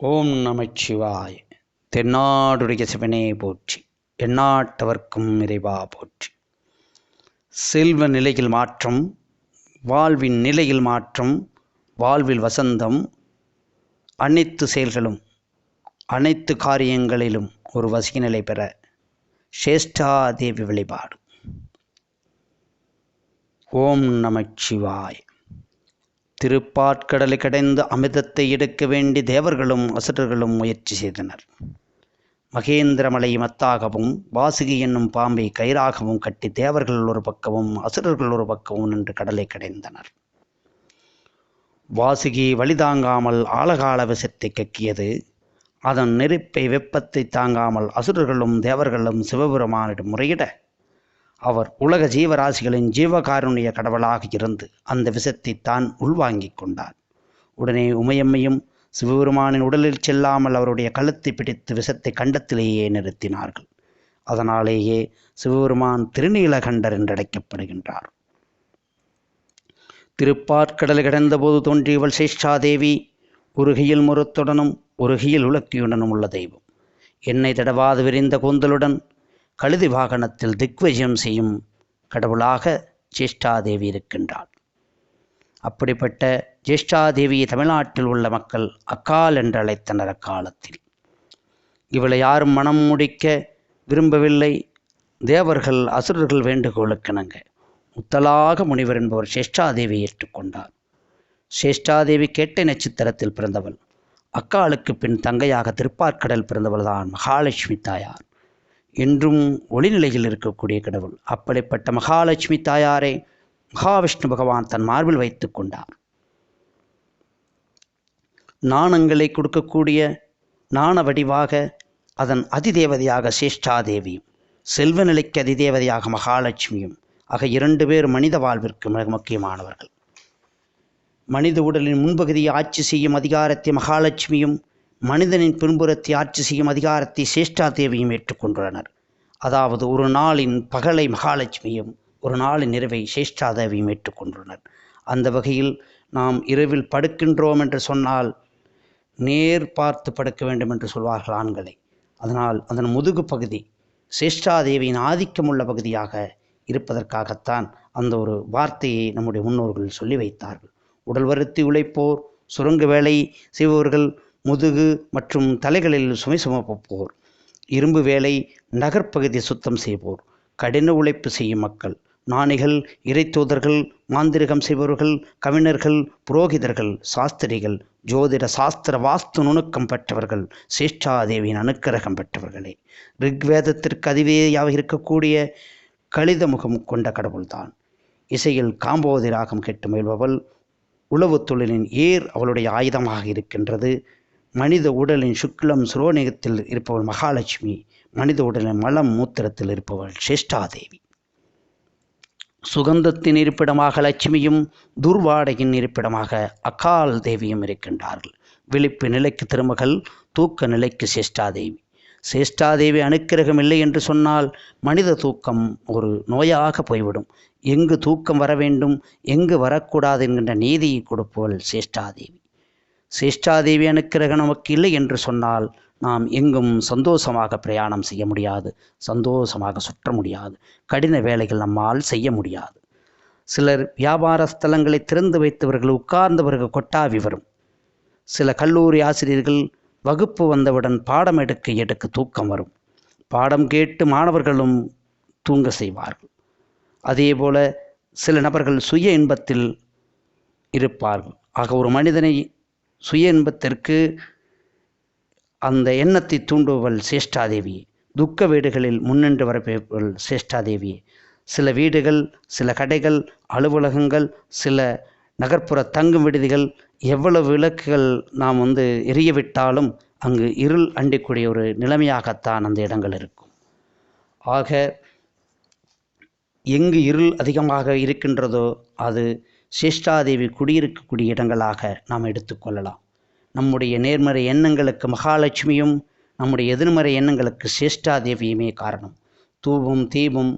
ஓம் நமச்சிவாய. தென்னாடுடைய சிவனே போற்றி, எந்நாட்டவர்க்கும் இறைவா போற்றி. செல்வ நிலையில் மாற்றம், வாழ்வின் நிலையில் மாற்றம், வாழ்வில் வசந்தம். அனைத்து செயல்களும் அனைத்து காரியங்களிலும் ஒரு வசிய நிலை பெற சேஷ்டாதேவி வழிபாடு. ஓம் நமச்சிவாய. திருப்பாற்கடலை கடைந்து அமிர்தத்தை எடுக்க வேண்டி தேவர்களும் அசுரர்களும் முயற்சி செய்தனர். மகேந்திரமலை மத்தாகவும் வாசுகி என்னும் பாம்பை கயிறாகவும் கட்டி தேவர்கள் ஒரு பக்கமும் அசுரர்கள் ஒரு பக்கமும் நின்று கடலை கடைந்தனர். வாசுகி வழிதாங்காமல் ஆழகால விஷத்தை கக்கியது. அதன் நெருப்பை வெப்பத்தை தாங்காமல் அசுரர்களும் தேவர்களும் சிவபெருமானிடம் முறையிட, அவர் உலக ஜீவராசிகளின் ஜீவகாருண்ய கடவுளாக இருந்து அந்த விஷத்தை தான் உள்வாங்கிக் கொண்டார். உடனே உமையம்மையும் சிவபெருமானின் உடலில் செல்லாமல் அவருடைய கழுத்தை பிடித்து விஷத்தை கண்டத்திலேயே நிறுத்தினார்கள். அதனாலேயே சிவபெருமான் திருநீலகண்டர் என்றழைக்கப்படுகின்றார். திருப்பாற்கடலை கடந்தபோது தோன்றியவள் சேஷ்டாதேவி ஒரு கையில் முரத்துடனும் ஒரு கையில் உலக்கியுடனும் உள்ள தெய்வம். எண்ணெய் தடவாது விரிந்த கூந்தலுடன் கழுதி வாகனத்தில் திக்விஜயம் செய்யும் கடவுளாக ஜேஷ்டாதேவி இருக்கின்றாள். அப்படிப்பட்ட ஜேஷ்டாதேவியை தமிழ்நாட்டில் உள்ள மக்கள் அக்கால் என்று அழைத்தனர். அக்காலத்தில் இவளை யாரும் மனம் முடிக்க விரும்பவில்லை. தேவர்கள் அசுரர்கள் வேண்டுகோளுக்கிணங்க முத்தலாக முனிவர் என்பவர் சேஷ்டாதேவியை ஏற்றுக்கொண்டார். சேஷ்டாதேவி கேட்டை நட்சத்திரத்தில் பிறந்தவள். அக்காலுக்கு பின் தங்கையாக திருப்பாற்கடல் பிறந்தவள் தான் மகாலட்சுமி தாயார். என்றும் ஒளிநிலையில் இருக்கக்கூடிய கடவுள். அப்படிப்பட்ட மகாலட்சுமி தாயாரை மகாவிஷ்ணு பகவான் தன் மார்பில் வைத்து கொண்டார். நாணங்களை கொடுக்கக்கூடிய நாண வடிவாக அதன் அதிதேவதையாக சேஷ்டாதேவியும், செல்வ நிலைக்கு அதிதேவதையாக மகாலட்சுமியும் ஆக இரண்டு பேர் மனித வாழ்விற்கு மிக முக்கியமானவர்கள். மனித உடலின் முன்பகுதியை ஆட்சி செய்யும் அதிகாரத்தை மகாலட்சுமியும், மனிதனின் பின்புறத்தை ஆட்சி செய்யும் அதிகாரத்தை சேஷ்டாதேவியும் ஏற்றுக்கொண்டுள்ளனர். அதாவது ஒரு நாளின் பகலை மகாலட்சுமியும் ஒரு நாளின் இரவை சேஷ்டாதேவியும் ஏற்றுக்கொண்டுள்ளனர். அந்த வகையில் நாம் இரவில் படுக்கின்றோம் என்று சொன்னால் நேர் பார்த்து படுக்க வேண்டும் என்று சொல்வார்கள் ஆண்களை. அதனால் அதன் முதுகு பகுதி சேஷ்டாதேவியின் ஆதிக்கமுள்ள பகுதியாக இருப்பதற்காகத்தான் அந்த ஒரு வார்த்தையை நம்முடைய முன்னோர்கள் சொல்லி வைத்தார்கள். உடல் வருத்தி உழைப்போர், சுரங்க வேலை செய்பவர்கள், முதுகு மற்றும் தலைகளில் சுமை சுமப்போர், இரும்பு வேலை, நகர்ப்பகுதி சுத்தம் செய்வோர், கடின உழைப்பு செய்யும் மக்கள், ஞானிகள், இறைத்தூதர்கள், மாந்திரிகம் செய்பவர்கள், கவிஞர்கள், புரோகிதர்கள், சாஸ்திரிகள், ஜோதிட சாஸ்திர வாஸ்து நுணுக்கம் பெற்றவர்கள் சேஷ்டாதேவியின் அனுக்கிரகம் பெற்றவர்களே. ரிக்வேதத்திற்கு அதிவேதியாக இருக்கக்கூடிய கலித முகம் கொண்ட கடவுள்தான். இசையில் காம்போதி ராகம் கேட்டு முயல்பவள். உளவு தொழிலின் ஏர் அவளுடைய ஆயுதமாக இருக்கின்றது. மனித உடலின் சுக்லம் சுரோனிகத்தில் இருப்பவள் மகாலட்சுமி. மனித உடலின் மலம் மூத்திரத்தில் இருப்பவள் சேஷ்டாதேவி. சுகந்தத்தின் இருப்பிடமாக லட்சுமியும், துர்வாடையின் இருப்பிடமாக அக்கால் தேவியும் இருக்கின்றார்கள். விழிப்பு நிலைக்கு திருமகள், தூக்க நிலைக்கு சேஷ்டாதேவி. சேஷ்டாதேவி அனுக்கிரகம் இல்லை என்று சொன்னால் மனித தூக்கம் ஒரு நோயாக போய்விடும். எங்கு தூக்கம் வர வேண்டும், எங்கு வரக்கூடாது என்கின்ற நீதியை கொடுப்பவள் சேஷ்டாதேவி. சேஷ்டாதேவி அனுக்கிரகம் நமக்கு இல்லை என்று சொன்னால் நாம் எங்கும் சந்தோஷமாக பிரயாணம் செய்ய முடியாது, சந்தோஷமாக சுற்ற முடியாது, கடின வேலைகள் நம்மால் செய்ய முடியாது. சிலர் வியாபார ஸ்தலங்களை திறந்து வைத்தவர்கள் உட்கார்ந்தவர்கள் கொட்டாவி வரும். சில கல்லூரி ஆசிரியர்கள் வகுப்பு வந்தவுடன் பாடம் எடுக்க தூக்கம் வரும். பாடம் கேட்டு மாணவர்களும் தூங்க செய்வார்கள். அதேபோல சில நபர்கள் சுய இன்பத்தில் இருப்பார்கள். ஆக ஒரு மனிதனை சுய இன்பத்திற்கு அந்த எண்ணத்தை தூண்டுபவள் சேஷ்டாதேவி. துக்க வீடுகளில் முன்னின்று வரப்பவள் சேஷ்டாதேவி. சில வீடுகள், சில கடைகள், அலுவலகங்கள், சில நகர்ப்புற தங்கும் விடுதிகள், எவ்வளவு விளக்குகள் நாம் எரியவிட்டாலும் அங்கு இருள் அண்டிக்கூடிய ஒரு நிலைமையாகத்தான் அந்த இடங்கள் இருக்கும். ஆக எங்கு இருள் அதிகமாக இருக்கின்றதோ அது சேஷ்டாதேவி குடியிருக்கக்கூடிய இடங்களாக நாம் எடுத்துக்கொள்ளலாம். நம்முடைய நேர்மறை எண்ணங்களுக்கு மகாலட்சுமியும், நம்முடைய எதிர்மறை எண்ணங்களுக்கு சேஷ்டாதேவியுமே காரணம். தூபம், தீபம்,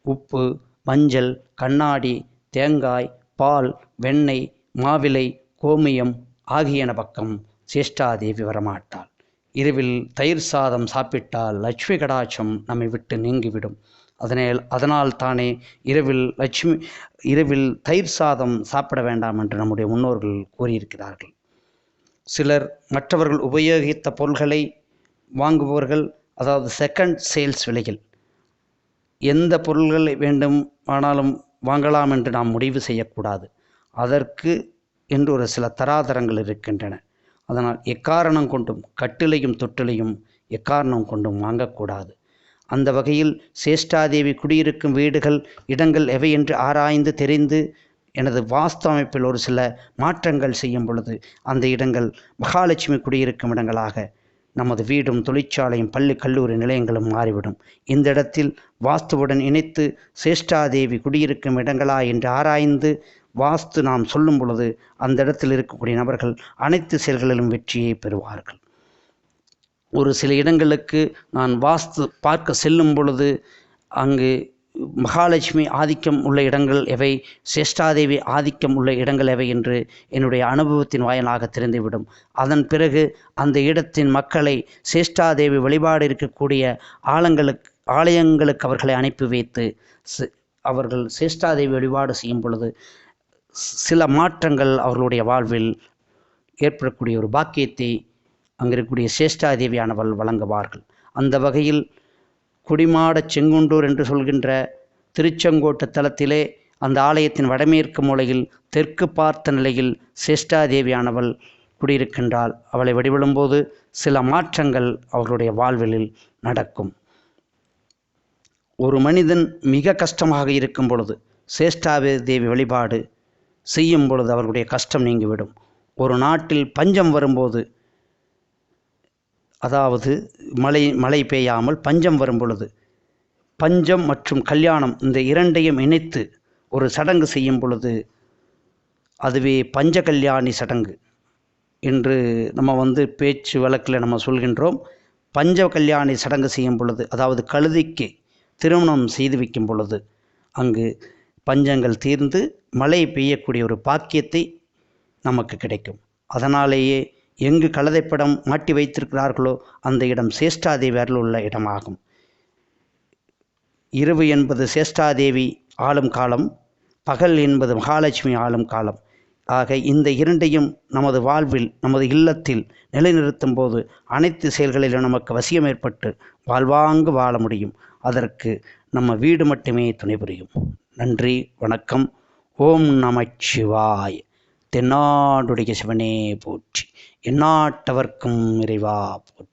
உப்பு, மஞ்சள், கண்ணாடி, தேங்காய், பால், வெண்ணெய், மாவிலை, கோமியம் ஆகியன பக்கம் சேஷ்டாதேவி வரமாட்டாள். இரவில் தயிர் சாதம் சாப்பிட்டால் லட்சுமி கடாட்சம் நம்மை விட்டு நீங்கிவிடும். அதனால் தானே இரவில் தயிர் சாதம் சாப்பிட வேண்டாம் என்று நம்முடைய முன்னோர்கள் கூறியிருக்கிறார்கள். சிலர் மற்றவர்கள் உபயோகித்த பொருள்களை வாங்குபவர்கள், அதாவது செகண்ட் சேல்ஸ் விலையில் எந்த பொருள்கள் வேண்டுமானாலும் வாங்கலாம் என்று நாம் முடிவு செய்யக்கூடாது. அதற்கு என்று ஒரு சில தராதரங்கள் இருக்கின்றன. அதனால் எக்காரணம் கொண்டும் கட்டிலையும் தொட்டிலையும் எக்காரணம் கொண்டும் வாங்கக்கூடாது. அந்த வகையில் சேஷ்டாதேவி குடியிருக்கும் வீடுகள், இடங்கள் எவை என்று ஆராய்ந்து தெரிந்து எனது வாஸ்து அமைப்பில் ஒரு சில மாற்றங்கள் செய்யும் பொழுது அந்த இடங்கள் மகாலட்சுமி குடியிருக்கும் இடங்களாக நமது வீடும், தொழிற்சாலையும், பள்ளி, கல்லூரி நிலையங்களும் மாறிவிடும். இந்த இடத்தில் வாஸ்துவுடன் இணைத்து சேஷ்டாதேவி குடியிருக்கும் இடங்களா என்று ஆராய்ந்து வாஸ்து நாம் சொல்லும் பொழுது அந்த இடத்தில் இருக்கக்கூடிய நபர்கள் அனைத்து செயல்களிலும் வெற்றியை பெறுவார்கள். ஒரு சில இடங்களுக்கு நான் வாஸ்து பார்க்க செல்லும் பொழுது அங்கு மகாலட்சுமி ஆதிக்கம் உள்ள இடங்கள் எவை, சேஷ்டாதேவி ஆதிக்கம் உள்ள இடங்கள் எவை என்று என்னுடைய அனுபவத்தின் வாயிலாக தெரிந்துவிடும். அதன் பிறகு அந்த இடத்தின் மக்களை சேஷ்டாதேவி வழிபாடு இருக்கக்கூடிய ஆலயங்களுக்கு அவர்களை அனுப்பி வைத்து அவர்கள் சேஷ்டாதேவி வழிபாடு செய்யும் பொழுது சில மாற்றங்கள் அவர்களுடைய வாழ்வில் ஏற்படக்கூடிய ஒரு பாக்கியத்தை அங்கே இருக்கக்கூடிய சேஷ்டாதேவியானவள் வழங்குவார்கள். அந்த வகையில் குடிமாட செங்குன்றூர் என்று சொல்கின்ற திருச்செங்கோட்டு தலத்திலே அந்த ஆலயத்தின் வடமேற்கு மூலையில் தெற்கு பார்த்த நிலையில் சேஷ்டாதேவியானவள் குடியிருக்கின்றாள். அவளை வழிபடும்போது சில மாற்றங்கள் அவர்களுடைய வாழ்விலில் நடக்கும். ஒரு மனிதன் மிக கஷ்டமாக இருக்கும் பொழுது சேஷ்டாதேவி வழிபாடு செய்யும் பொழுது அவர்களுடைய கஷ்டம் நீங்கிவிடும். ஒரு நாட்டில் பஞ்சம் வரும்போது, அதாவது மழை பெய்யாமல் பஞ்சம் வரும் பொழுது, பஞ்சம் மற்றும் கல்யாணம் இந்த இரண்டையும் இணைத்து ஒரு சடங்கு செய்யும் பொழுது அதுவே பஞ்ச கல்யாணி சடங்கு என்று நம்ம பேச்சு வழக்கில் நம்ம சொல்கின்றோம். பஞ்ச கல்யாணி சடங்கு செய்யும் பொழுது, அதாவது கழுதைக்கு திருமணம் செய்து வைக்கும் பொழுது அங்கு பஞ்சங்கள் தீர்ந்து மழை பெய்யக்கூடிய ஒரு பாக்கியத்தை நமக்கு கிடைக்கும். அதனாலேயே எங்கு கழுதைப்படம் மாட்டி வைத்திருக்கிறார்களோ அந்த இடம் சேஷ்டாதேவி அருள் உள்ள இடமாகும். இரவு என்பது சேஷ்டாதேவி ஆளும் காலம், பகல் என்பது மகாலட்சுமி ஆளும் காலம். ஆக இந்த இரண்டையும் நமது வாழ்வில், நமது இல்லத்தில் நிலைநிறுத்தும் போது அனைத்து செயல்களிலும் நமக்கு வசியம் ஏற்பட்டு வாழ்வாங்கு வாழ முடியும். அதற்கு நம்ம வீடு மட்டுமே துணை புரியும். நன்றி, வணக்கம். ஓம் நமச்சிவாய். தென்னாடுடைய சிவனே போற்றி, எந்நாட்டவர்க்கும் இறைவா போற்றி.